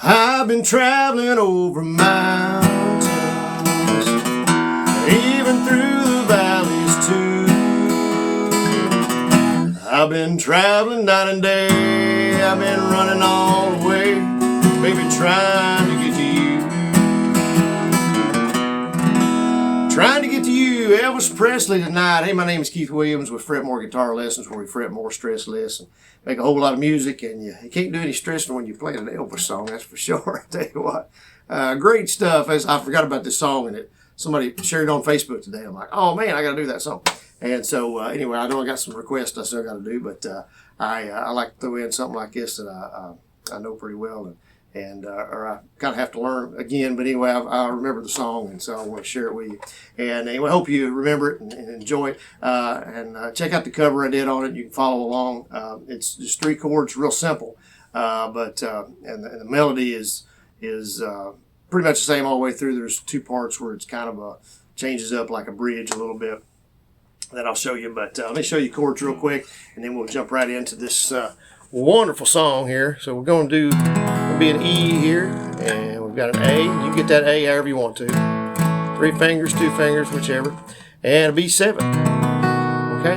I've been traveling over mountains, even through the valleys too. I've been traveling night and day, I've been running all the way, baby, trying to get to you. Trying to get to you, Elvis Presley tonight. Hey, my name is Keith Williams with Fret More Guitar Lessons, where we fret more, stress less, and make a whole lot of music. And you can't do any stressing when you play an Elvis song, that's for sure. I tell you what, great stuff. I forgot about this song, and somebody shared it on Facebook today. I'm like, oh man, I got to do that song. And so anyway, I know I got some requests I still got to do, but I like to throw in something like this that I know pretty well, or I kind of have to learn again. But anyway, I remember the song, and so I want to share it with you. And anyway, I hope you remember it and enjoy it. And check out the cover I did on it. You can follow along. It's just 3 chords, real simple. But the melody is pretty much the same all the way through. There's 2 parts where it's kind of changes up like a bridge a little bit that I'll show you. But let me show you chords real quick, and then we'll jump right into this wonderful song here. So we're going to be an E here, and we've got an A. You can get that A however you want to. 3 fingers, 2 fingers, whichever. And a B7. Okay?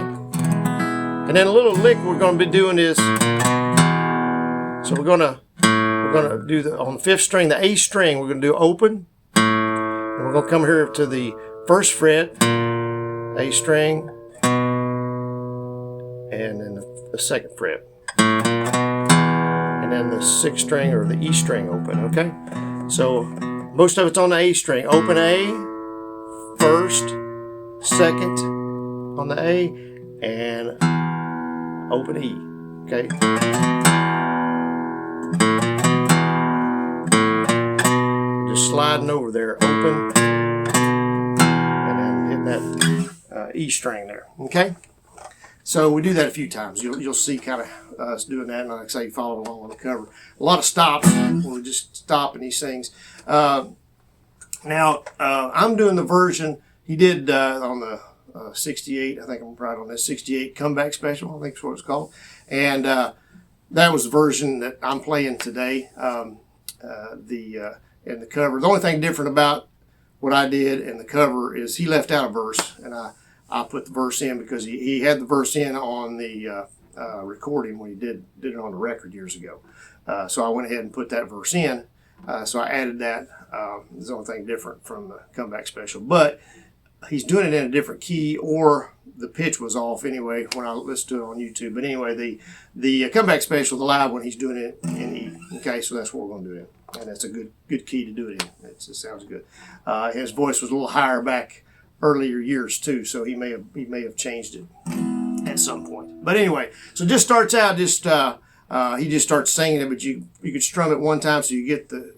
And then a little lick we're going to be doing is, so we're going to do on the 5th string, the A string, we're going to do open. And we're going to come here to the 1st fret, A string, and then the 2nd fret. And then the 6th string or the E string open, okay? So most of it's on the A string. Open A, 1st, 2nd on the A, and open E, okay? Just sliding over there, open, and then hitting that E string there, okay? So we do that a few times. You'll see kind of us doing that, and like I say, follow along on the cover. A lot of stops where we just stop in these things. Now I'm doing the version he did on the 68. I think I'm right on this 68 comeback special. I think that's what it's called, and that was the version that I'm playing today. In the cover, the only thing different about what I did in the cover is he left out a verse, and I put the verse in because he had the verse in on the recording when he did it on the record years ago. So I went ahead and put that verse in. So I added that. It's the only thing different from the comeback special. But he's doing it in a different key, or the pitch was off anyway when I listened to it on YouTube. But anyway, the comeback special, the live one, he's doing it in E. Okay, so that's what we're going to do it. And that's a good key to do it in. It sounds good. His voice was a little higher back earlier years too, so he may have changed it at some point. But anyway, so it just starts out he just starts singing it, but you could strum it one time so you get the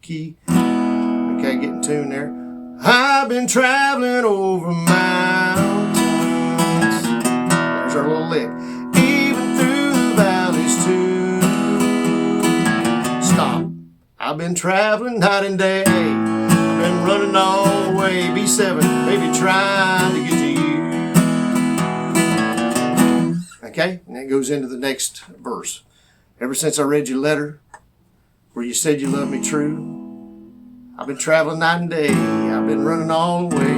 key. Okay, get in tune there. I've been traveling over mountains. There's our little lick. Even through the valleys too. Stop. I've been traveling night and day. Been running all the way, B7, baby, trying to get to you. Okay, and that goes into the next verse. Ever since I read your letter, where you said you loved me true, I've been traveling night and day, I've been running all the way,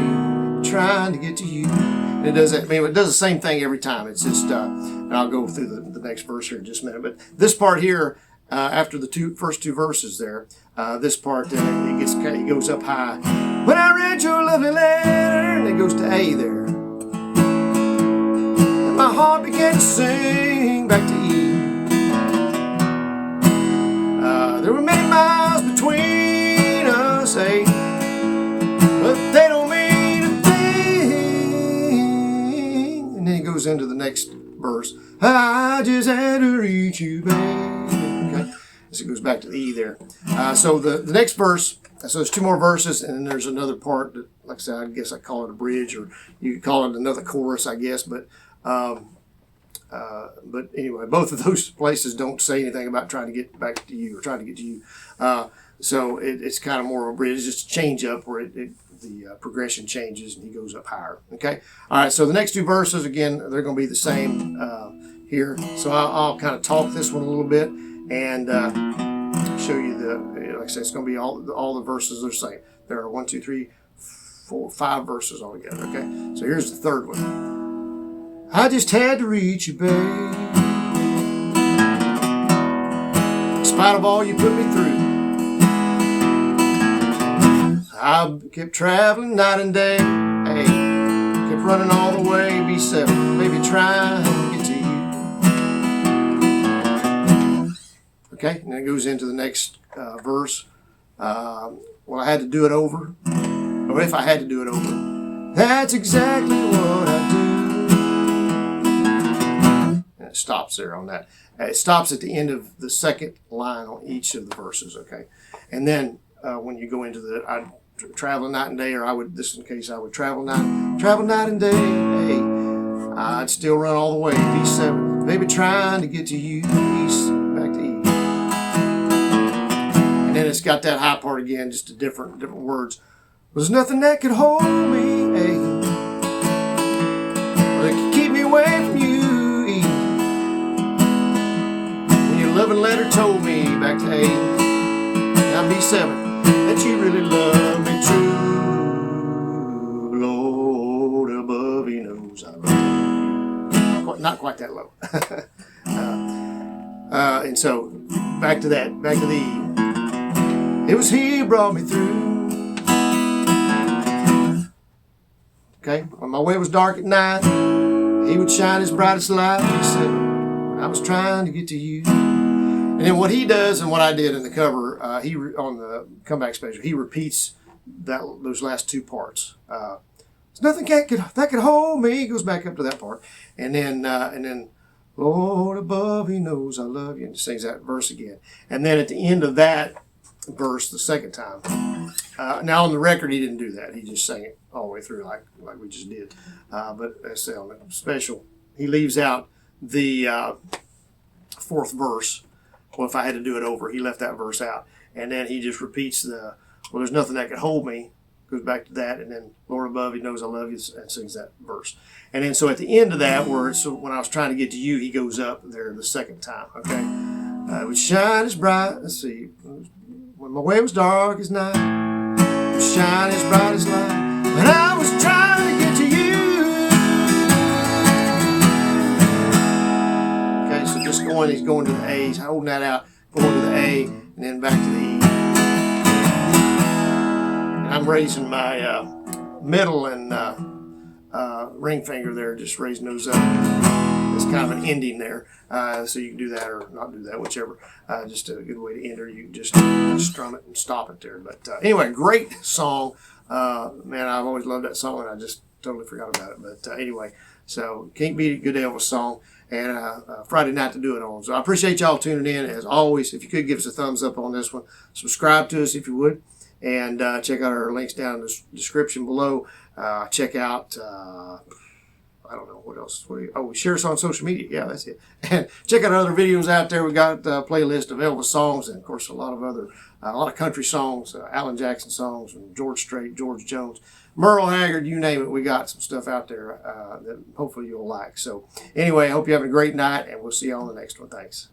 trying to get to you. And it does that. I mean, it does the same thing every time. It's just, and I'll go through the next verse here in just a minute. But this part here, after the first two verses there, this part it goes up high. When I read your lovely letter, and it goes to A there. And my heart began to sing back to E. There were many miles between us, A, but they don't mean a thing. And then it goes into the next verse. I just had to reach you, babe. So it goes back to the E there. So the next verse, so there's 2 more verses, and then there's another part that, like I said, I guess I call it a bridge, or you could call it another chorus, I guess. But anyway, both of those places don't say anything about trying to get back to you or trying to get to you. So it's kind of more of a bridge. It's just a change up where the progression changes and he goes up higher. Okay. All right. So the next 2 verses, again, they're going to be the same here. So I'll kind of talk this one a little bit and show you the, like I said, it's going to be all the verses are the same. There are 1, 2, 3, 4, 5 verses altogether. Okay, so here's the third one. I just had to reach you, babe. In spite of all you put me through, I kept traveling night and day. Hey, kept running all the way, B7, baby, trying to get to you. Okay, and then it goes into the next verse. Well, I had to do it over, or if I had to do it over, that's exactly what I do. And it stops there on that. It stops at the end of the second line on each of the verses. Okay, and then when you go into the traveling night and day, or I would, this in case I would travel night and day. Hey, I'd still run all the way, B7, baby, trying to get to you, east, back to E. And then it's got that high part again, just a different words. There's nothing that could hold me, hey, or that could keep me away from you, E. When your loving letter told me, back to A, now B7, that you really love me true. Lord above, He knows I love you. Not quite that low. And so back to that, back to the E. It was He who brought me through. Okay, when my way was dark at night, He would shine His brightest light. He said, when I was trying to get to you. And then what he does, and what I did in the cover, on the comeback special, he repeats those last two parts. There's nothing that could hold me. He goes back up to that part, and then Lord above, He knows I love you, and sings that verse again. And then at the end of that verse, the second time. Now on the record, he didn't do that. He just sang it all the way through, like we just did. But as I say, on the special, he leaves out the fourth verse. Well, if I had to do it over, he left that verse out. And then he just repeats there's nothing that could hold me, goes back to that, and then Lord above, He knows I love you, and sings that verse. And then so at the end of that, so when I was trying to get to you, he goes up there the second time, okay? It would shine as bright, let's see, when my way was dark as night, it would shine as bright as light, when I was trying to get to you. He's going to the A, he's holding that out, going to the A, and then back to the E. And I'm raising my middle and ring finger there, just raising those up. It's kind of an ending there, so you can do that or not do that, whichever. Just a good way to end, or you can just strum it and stop it there. But anyway, great song. Man, I've always loved that song, and I just totally forgot about it. But anyway, so can't beat a good Elvis song. And Friday night to do it on. So I appreciate y'all tuning in. As always, if you could give us a thumbs up on this one, subscribe to us if you would, and check out our links down in the description below. Check out, I don't know what else. Share us on social media. Yeah, that's it. And check out our other videos out there. We got a playlist of Elvis songs, and of course a lot of country songs, Alan Jackson songs, and George Strait, George Jones, Merle Haggard, you name it. We got some stuff out there that hopefully you'll like. So anyway, I hope you're having a great night, and we'll see you on the next one. Thanks.